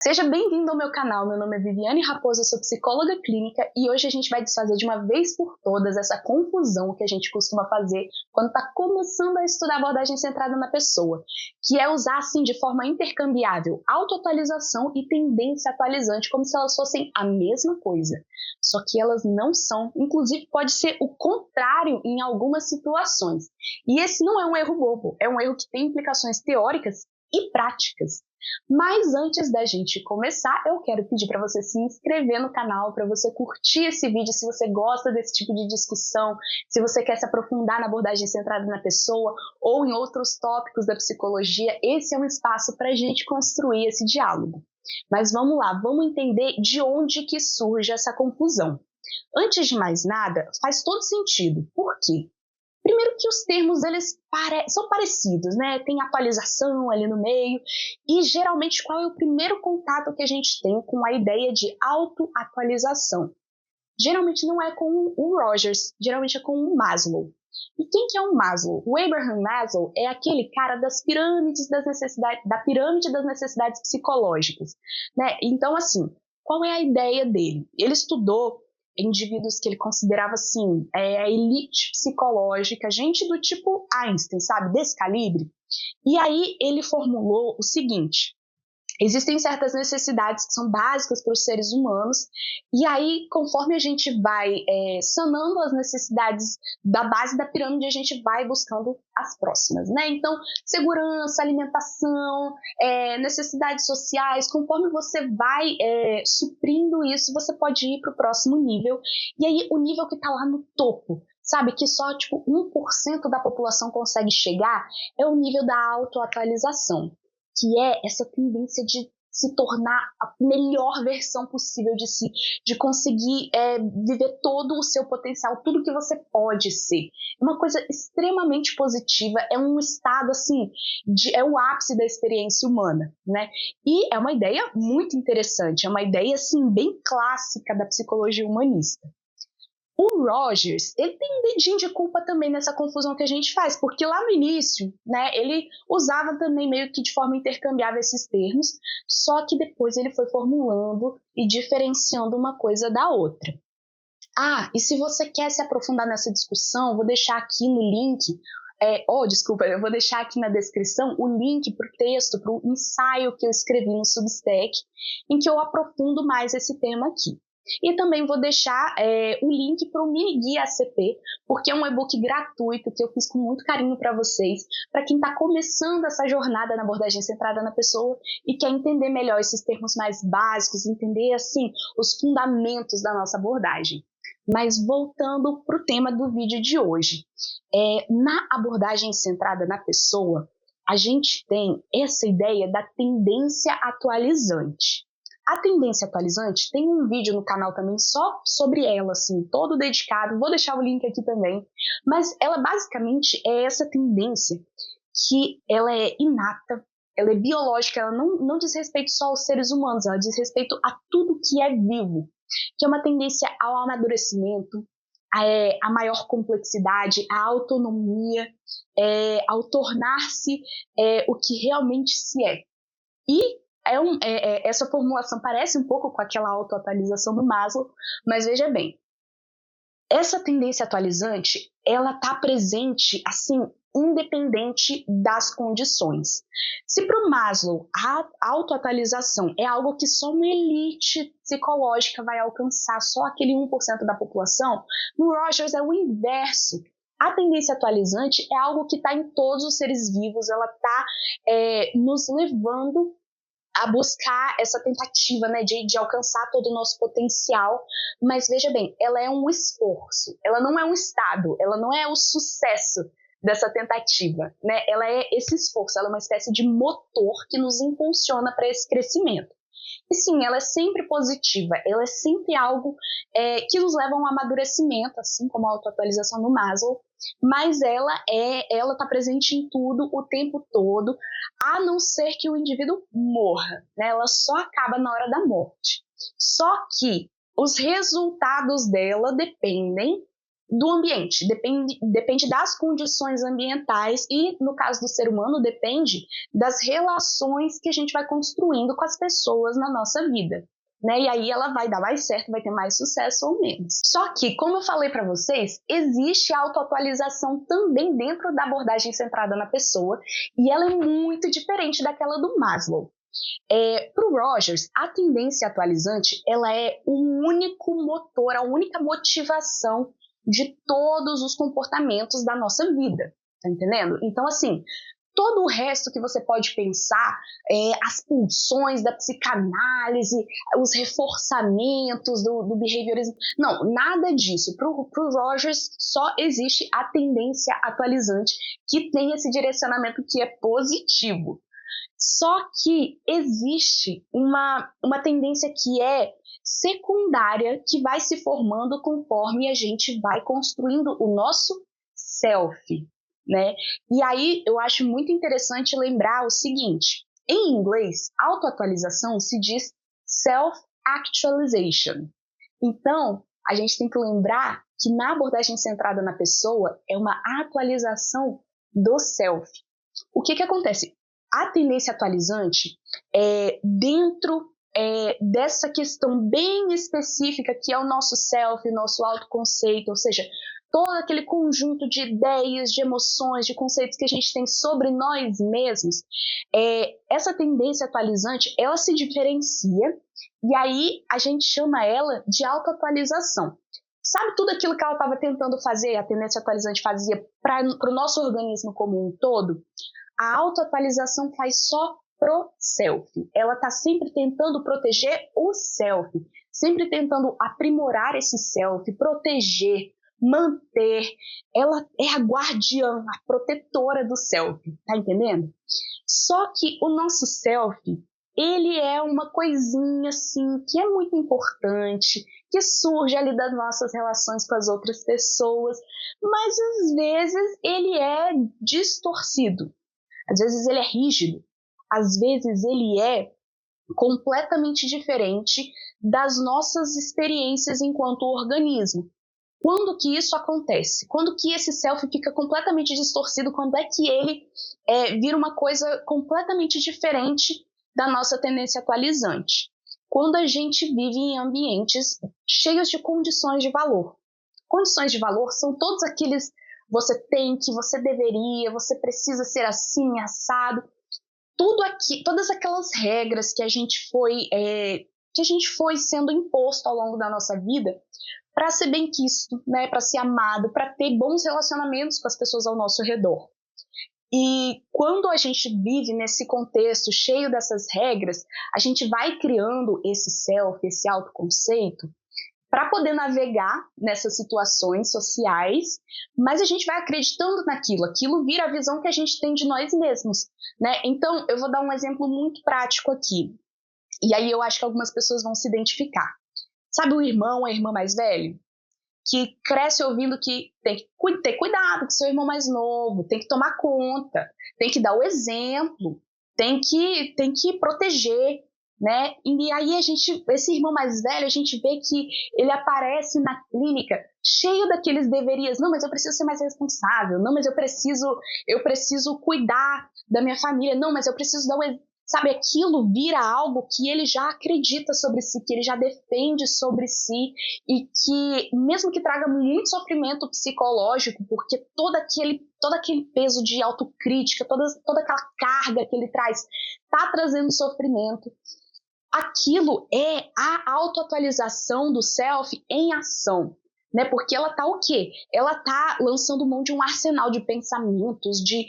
Seja bem-vindo ao meu canal, meu nome é Viviane Raposo, eu sou psicóloga clínica e hoje a gente vai desfazer de uma vez por todas essa confusão que a gente costuma fazer quando está começando a estudar abordagem centrada na pessoa, que é usar assim de forma intercambiável autoatualização e tendência atualizante como se elas fossem a mesma coisa, só que elas não são, inclusive pode ser o contrário em algumas situações. E esse não é um erro bobo, é um erro que tem implicações teóricas e práticas. Mas antes da gente começar, eu quero pedir para você se inscrever no canal, para você curtir esse vídeo se você gosta desse tipo de discussão, se você quer se aprofundar na abordagem centrada na pessoa ou em outros tópicos da psicologia, esse é um espaço para a gente construir esse diálogo. Mas vamos lá, vamos entender de onde que surge essa confusão. Antes de mais nada, faz todo sentido. Por quê? Primeiro que os termos eles são parecidos, né? Tem atualização ali no meio e geralmente qual é o primeiro contato que a gente tem com a ideia de autoatualização? Geralmente não é com o Rogers, geralmente é com o Maslow. E quem que é o Maslow? O Abraham Maslow é aquele cara das pirâmides das necessidades, da pirâmide das necessidades psicológicas, né? Então assim, qual é a ideia dele? Ele estudou indivíduos que ele considerava assim, a elite psicológica, gente do tipo Einstein, sabe, desse calibre. E aí ele formulou o seguinte: existem certas necessidades que são básicas para os seres humanos, e aí, conforme a gente vai sanando as necessidades da base da pirâmide, a gente vai buscando as próximas, né? Então, segurança, alimentação, necessidades sociais, conforme você vai suprindo isso, você pode ir para o próximo nível, e aí o nível que está lá no topo, sabe, que só tipo 1% da população consegue chegar, é o nível da autoatualização, que é essa tendência de se tornar a melhor versão possível de si, de conseguir viver todo o seu potencial, tudo que você pode ser. É uma coisa extremamente positiva, é um estado assim, é o ápice da experiência humana, né? E é uma ideia muito interessante, é uma ideia assim bem clássica da psicologia humanista. O Rogers, ele tem um dedinho de culpa também nessa confusão que a gente faz, porque lá no início, né, ele usava também meio que de forma intercambiável esses termos, só que depois ele foi formulando e diferenciando uma coisa da outra. Ah, e se você quer se aprofundar nessa discussão, vou deixar aqui no link, eu vou deixar aqui na descrição o link para o texto, para o ensaio que eu escrevi no Substack, em que eu aprofundo mais esse tema aqui. E também vou deixar o link para o mini guia ACP, porque é um e-book gratuito que eu fiz com muito carinho para vocês, para quem está começando essa jornada na abordagem centrada na pessoa e quer entender melhor esses termos mais básicos, entender assim os fundamentos da nossa abordagem. Mas voltando para o tema do vídeo de hoje, na abordagem centrada na pessoa, a gente tem essa ideia da tendência atualizante. A tendência atualizante tem um vídeo no canal também só sobre ela, assim, todo dedicado, vou deixar o link aqui também, mas ela basicamente é essa tendência que ela é inata, ela é biológica, ela não diz respeito só aos seres humanos, ela diz respeito a tudo que é vivo, que é uma tendência ao amadurecimento, a maior complexidade, a autonomia, ao tornar-se o que realmente se é. E essa formulação parece um pouco com aquela autoatualização do Maslow, mas veja bem, essa tendência atualizante, ela está presente, assim, independente das condições. Se para o Maslow a autoatualização é algo que só uma elite psicológica vai alcançar, só aquele 1% da população, no Rogers é o inverso. A tendência atualizante é algo que está em todos os seres vivos, ela está nos levando a buscar essa tentativa, né, de alcançar todo o nosso potencial, mas veja bem, ela é um esforço, ela não é um estado, ela não é o sucesso dessa tentativa, né, ela é esse esforço, ela é uma espécie de motor que nos impulsiona para esse crescimento. E sim, ela é sempre positiva, ela é sempre algo que nos leva a um amadurecimento, assim como a autoatualização do Maslow, mas ela está presente em tudo, o tempo todo, a não ser que o indivíduo morra, né? Ela só acaba na hora da morte. Só que os resultados dela dependem do ambiente, depende das condições ambientais e, no caso do ser humano, depende das relações que a gente vai construindo com as pessoas na nossa vida. Né? E aí ela vai dar mais certo, vai ter mais sucesso ou menos. Só que, como eu falei para vocês, existe autoatualização também dentro da abordagem centrada na pessoa e ela é muito diferente daquela do Maslow. Para o Rogers, a tendência atualizante ela é o único motor, a única motivação de todos os comportamentos da nossa vida, tá entendendo? Então, assim, todo o resto que você pode pensar, as pulsões da psicanálise, os reforçamentos do behaviorismo, não, nada disso. Para o Rogers, só existe a tendência atualizante que tem esse direcionamento que é positivo. Só que existe uma tendência que é secundária, que vai se formando conforme a gente vai construindo o nosso self, né? E aí eu acho muito interessante lembrar o seguinte, em inglês, autoatualização se diz self-actualization. Então, a gente tem que lembrar que na abordagem centrada na pessoa é uma atualização do self. O que acontece? A tendência atualizante dentro dessa questão bem específica que é o nosso self, o nosso autoconceito, ou seja, todo aquele conjunto de ideias, de emoções, de conceitos que a gente tem sobre nós mesmos, essa tendência atualizante, ela se diferencia e aí a gente chama ela de autoatualização. Sabe tudo aquilo que ela estava tentando fazer, a tendência atualizante fazia para o nosso organismo como um todo? A autoatualização faz só pro self. Ela está sempre tentando proteger o self, sempre tentando aprimorar esse self, proteger, manter. Ela é a guardiã, a protetora do self, tá entendendo? Só que o nosso self, ele é uma coisinha assim que é muito importante, que surge ali das nossas relações com as outras pessoas, mas às vezes ele é distorcido. Às vezes ele é rígido, às vezes ele é completamente diferente das nossas experiências enquanto organismo. Quando que isso acontece? Quando que esse self fica completamente distorcido? Quando é que ele vira uma coisa completamente diferente da nossa tendência atualizante? Quando a gente vive em ambientes cheios de condições de valor. Condições de valor são todos aqueles você tem que, você deveria, você precisa ser assim, assado. Tudo aqui, todas aquelas regras que a gente foi sendo imposto ao longo da nossa vida para ser benquisto, né, para ser amado, para ter bons relacionamentos com as pessoas ao nosso redor. E quando a gente vive nesse contexto cheio dessas regras, a gente vai criando esse self, esse autoconceito, para poder navegar nessas situações sociais, mas a gente vai acreditando naquilo, aquilo vira a visão que a gente tem de nós mesmos, né? Então, eu vou dar um exemplo muito prático aqui, e aí eu acho que algumas pessoas vão se identificar. Sabe o irmão, a irmã mais velho? Que cresce ouvindo que tem que ter cuidado com seu irmão mais novo, tem que tomar conta, tem que dar o exemplo, tem que proteger, né? E aí esse irmão mais velho, a gente vê que ele aparece na clínica cheio daqueles deverias. Não, mas eu preciso ser mais responsável. Não, mas eu preciso cuidar da minha família. Não, mas eu preciso dar sabe, aquilo vira algo que ele já acredita sobre si, que ele já defende sobre si e que, mesmo que traga muito sofrimento psicológico, porque todo aquele peso de autocrítica, toda aquela carga que ele traz, está trazendo sofrimento. Aquilo é a autoatualização do self em ação, né? Porque ela tá o quê? Ela tá lançando mão de um arsenal de pensamentos, de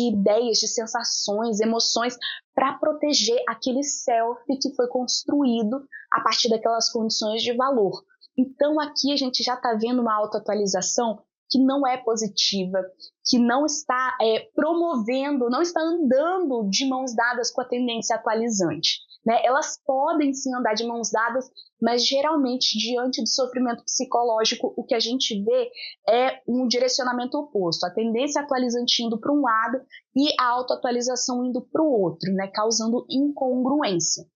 ideias, de sensações, emoções, para proteger aquele self que foi construído a partir daquelas condições de valor. Então aqui a gente já está vendo uma autoatualização que não é positiva, que não está promovendo, não está andando de mãos dadas com a tendência atualizante. Né? Elas podem sim andar de mãos dadas, mas geralmente, diante do sofrimento psicológico, o que a gente vê é um direcionamento oposto, a tendência atualizante indo para um lado e a autoatualização indo para o outro, né? Causando incongruência.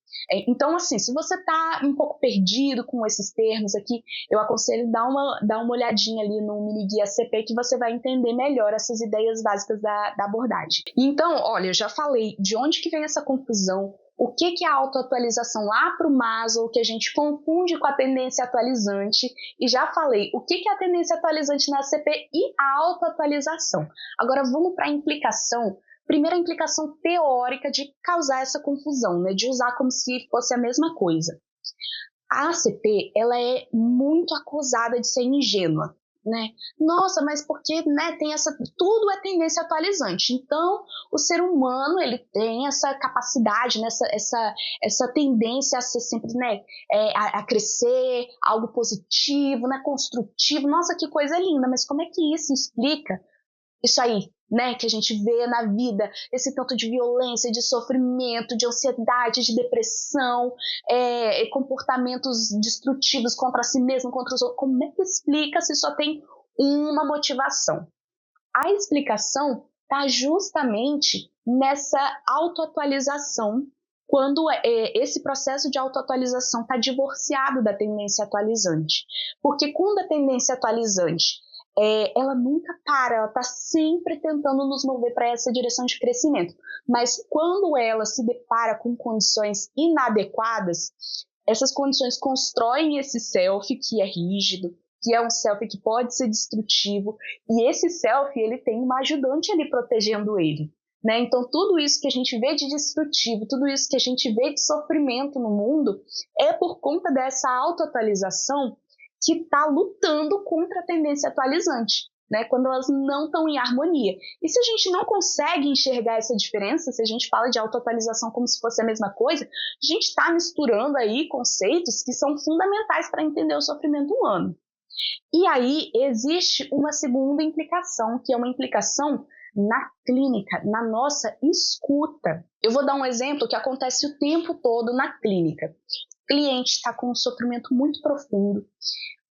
Então, assim, se você está um pouco perdido com esses termos aqui, eu aconselho dar uma olhadinha ali no mini guia CP que você vai entender melhor essas ideias básicas da abordagem. Então, olha, eu já falei de onde que vem essa confusão, o que é a autoatualização lá para o Maslow, que a gente confunde com a tendência atualizante, e já falei o que é a tendência atualizante na CP e a autoatualização. Agora vamos para a implicação. Primeira implicação teórica de causar essa confusão, né, de usar como se fosse a mesma coisa. A ACP, ela é muito acusada de ser ingênua, né? Nossa, mas porque, né, tem tudo é tendência atualizante. Então, o ser humano, ele tem essa capacidade, né, essa tendência a ser sempre, né, a crescer, algo positivo, né, construtivo. Nossa, que coisa linda, mas como é que isso explica isso aí, né, que a gente vê na vida, esse tanto de violência, de sofrimento, de ansiedade, de depressão, comportamentos destrutivos contra si mesmo, contra os outros? Como é que explica se só tem uma motivação? A explicação está justamente nessa autoatualização, quando esse processo de autoatualização está divorciado da tendência atualizante. Porque quando a tendência atualizante ela nunca para, ela está sempre tentando nos mover para essa direção de crescimento. Mas quando ela se depara com condições inadequadas, essas condições constroem esse self que é rígido, que é um self que pode ser destrutivo, e esse self ele tem uma ajudante ali protegendo ele. Né? Então tudo isso que a gente vê de destrutivo, tudo isso que a gente vê de sofrimento no mundo é por conta dessa autoatualização que está lutando contra a tendência atualizante, né? Quando elas não estão em harmonia. E se a gente não consegue enxergar essa diferença, se a gente fala de autoatualização como se fosse a mesma coisa, a gente está misturando aí conceitos que são fundamentais para entender o sofrimento humano. E aí existe uma segunda implicação, que é uma implicação na clínica, na nossa escuta. Eu vou dar um exemplo que acontece o tempo todo na clínica. O cliente está com um sofrimento muito profundo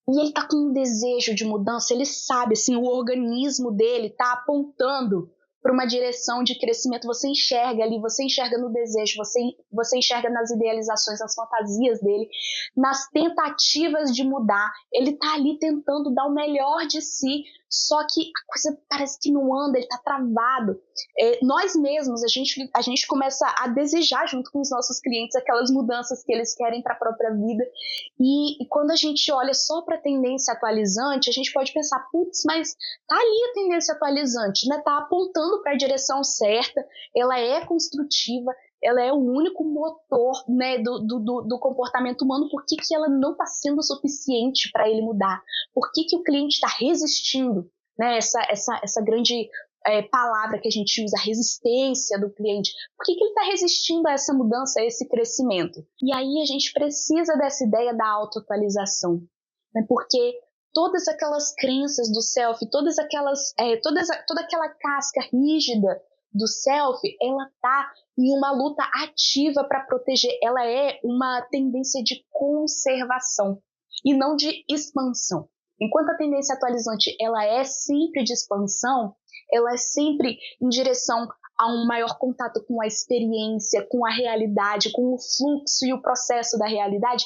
e ele está com um desejo de mudança, ele sabe, assim, o organismo dele está apontando para uma direção de crescimento. Você enxerga ali, você enxerga no desejo, você enxerga nas idealizações, nas fantasias dele, nas tentativas de mudar. Ele está ali tentando dar o melhor de si, só que a coisa parece que não anda, ele está travado. Nós mesmos, a gente começa a desejar junto com os nossos clientes aquelas mudanças que eles querem para a própria vida, e quando a gente olha só para a tendência atualizante, a gente pode pensar, putz, mas tá ali a tendência atualizante, né? Tá apontando para a direção certa, ela é construtiva, ela é o único motor, né, do comportamento humano. Por que ela não está sendo suficiente para ele mudar? Por que o cliente está resistindo? Né, essa grande palavra que a gente usa, a resistência do cliente. Por que ele está resistindo a essa mudança, a esse crescimento? E aí a gente precisa dessa ideia da autoatualização, né, porque todas aquelas crenças do self, toda aquela casca rígida do self, ela está em uma luta ativa para proteger. Ela é uma tendência de conservação e não de expansão. Enquanto a tendência atualizante ela é sempre de expansão, ela é sempre em direção a um maior contato com a experiência, com a realidade, com o fluxo e o processo da realidade.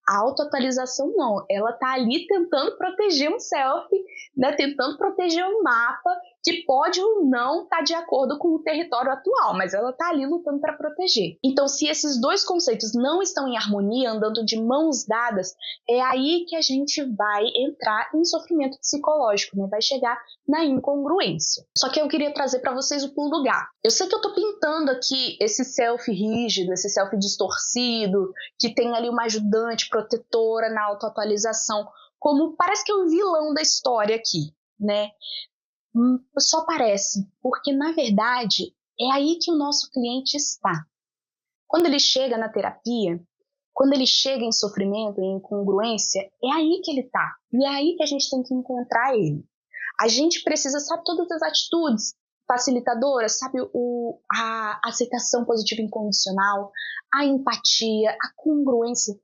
A autoatualização não, ela está ali tentando proteger um self, né, tentando proteger um mapa que pode ou não estar de acordo com o território atual, mas ela está ali lutando para proteger. Então, se esses dois conceitos não estão em harmonia, andando de mãos dadas, é aí que a gente vai entrar em sofrimento psicológico, né? Vai chegar na incongruência. Só que eu queria trazer para vocês o pulo do gato. Eu sei que eu estou pintando aqui esse self rígido, esse self distorcido, que tem ali uma ajudante protetora na autoatualização, como parece que é o vilão da história aqui, né? Só parece, porque na verdade é aí que o nosso cliente está. Quando ele chega na terapia, quando ele chega em sofrimento, em incongruência, é aí que ele está. E é aí que a gente tem que encontrar ele. A gente precisa, sabe, todas as atitudes facilitadoras, sabe, a aceitação positiva incondicional, a empatia, a congruência.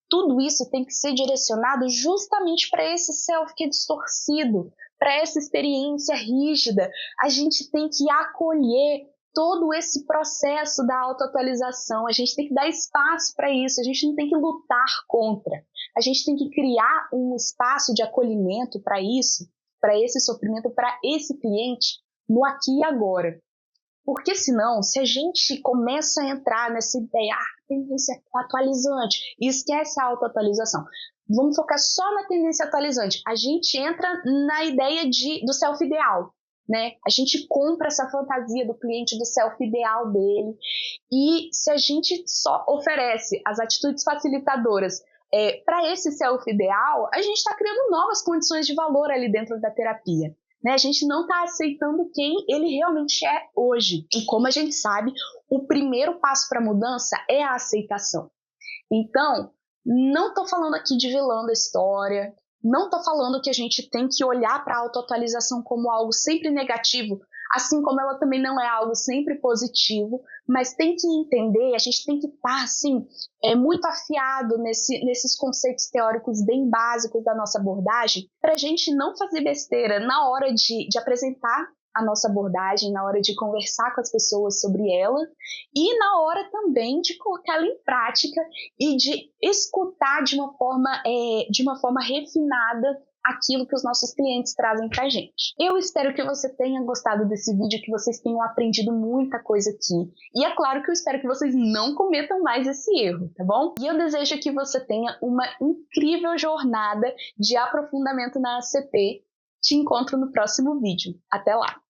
Tudo isso tem que ser direcionado justamente para esse self que é distorcido, para essa experiência rígida. A gente tem que acolher todo esse processo da autoatualização, a gente tem que dar espaço para isso, a gente não tem que lutar contra. A gente tem que criar um espaço de acolhimento para isso, para esse sofrimento, para esse cliente, no aqui e agora. Porque senão, se a gente começa a entrar nessa ideia, tendência atualizante, e esquece a autoatualização, vamos focar só na tendência atualizante, a gente entra na ideia do self-ideal, né? A gente compra essa fantasia do cliente, do self-ideal dele, e se a gente só oferece as atitudes facilitadoras para esse self-ideal, a gente está criando novas condições de valor ali dentro da terapia. Né? A gente não está aceitando quem ele realmente é hoje. E como a gente sabe, o primeiro passo para a mudança é a aceitação. Então, não estou falando aqui de vilão da história, não estou falando que a gente tem que olhar para a autoatualização como algo sempre negativo, assim como ela também não é algo sempre positivo, mas tem que entender, a gente tem que estar assim, muito afiado nesses conceitos teóricos bem básicos da nossa abordagem, para a gente não fazer besteira na hora de apresentar a nossa abordagem, na hora de conversar com as pessoas sobre ela e na hora também de colocar ela em prática e de escutar de uma forma refinada aquilo que os nossos clientes trazem pra gente. Eu espero que você tenha gostado desse vídeo, que vocês tenham aprendido muita coisa aqui. E é claro que eu espero que vocês não cometam mais esse erro, tá bom? E eu desejo que você tenha uma incrível jornada de aprofundamento na ACP. Te encontro no próximo vídeo. Até lá!